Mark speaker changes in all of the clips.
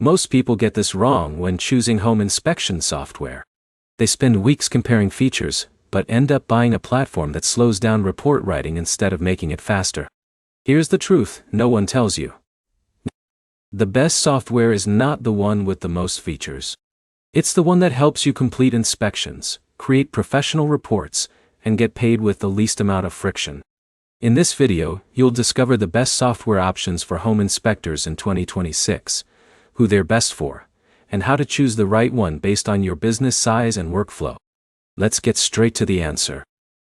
Speaker 1: Most people get this wrong when choosing home inspection software. They spend weeks comparing features, but end up buying a platform that slows down report writing instead of making it faster. Here's the truth no one tells you. The best software is not the one with the most features. It's the one that helps you complete inspections, create professional reports, and get paid with the least amount of friction. In this video, you'll discover the best software options for home inspectors in 2026, who they're best for, and how to choose the right one based on your business size and workflow. Let's get straight to the answer.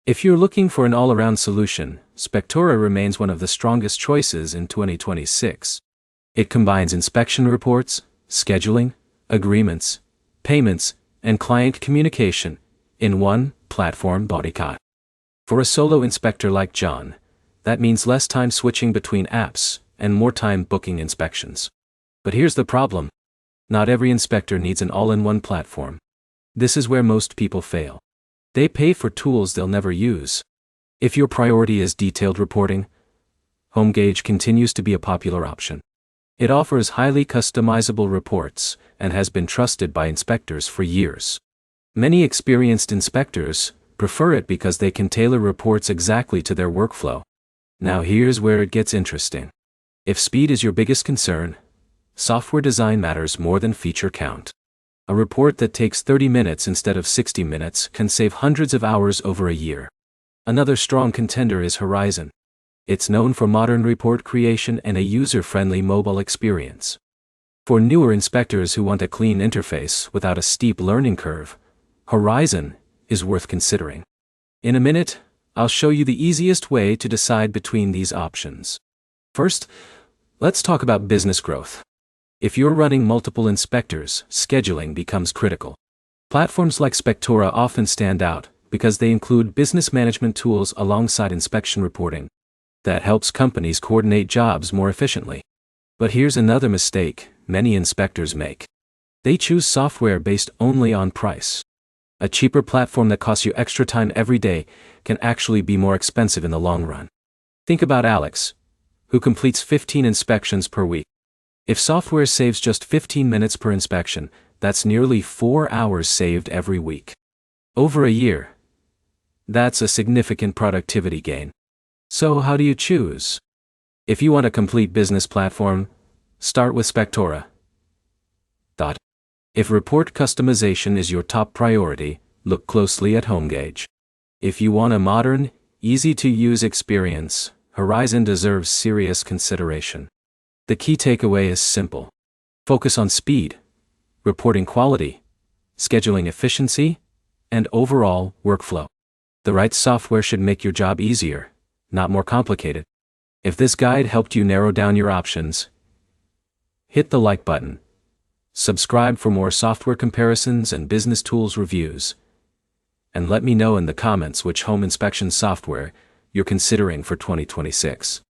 Speaker 1: If you're looking for an all-around solution, Spectora remains one of the strongest choices in 2026. It combines inspection reports, scheduling, agreements, payments, and client communication in one platform bodycot. For a solo inspector like John, that means less time switching between apps and more time booking inspections. But here's the problem. Not every inspector needs an all-in-one platform. This is where most people fail. They pay for tools they'll never use. If your priority is detailed reporting, HomeGauge continues to be a popular option. It offers highly customizable reports and has been trusted by inspectors for years. Many experienced inspectors prefer it because they can tailor reports exactly to their workflow. Now here's where it gets interesting. If speed is your biggest concern, software design matters more than feature count. A report that takes 30 minutes instead of 60 minutes can save hundreds of hours over a year. Another strong contender is Horizon. It's known for modern report creation and a user-friendly mobile experience. For newer inspectors who want a clean interface without a steep learning curve, Horizon is worth considering. In a minute, I'll show you the easiest way to decide between these options. First, let's talk about business growth. If you're running multiple inspectors, scheduling becomes critical. Platforms like Spectora often stand out because they include business management tools alongside inspection reporting. That helps companies coordinate jobs more efficiently. But here's another mistake many inspectors make. They choose software based only on price. A cheaper platform that costs you extra time every day can actually be more expensive in the long run. Think about Alex, who completes 15 inspections per week. If software saves just 15 minutes per inspection, that's nearly 4 hours saved every week. Over a year, that's a significant productivity gain. So how do you choose? If you want a complete business platform, start with Spectora. If report customization is your top priority, look closely at HomeGauge. If you want a modern, easy-to-use experience, Horizon deserves serious consideration. The key takeaway is simple. Focus on speed, reporting quality, scheduling efficiency, and overall workflow. The right software should make your job easier, not more complicated. If this guide helped you narrow down your options, hit the like button. Subscribe for more software comparisons and business tools reviews. And let me know in the comments which home inspection software you're considering for 2026.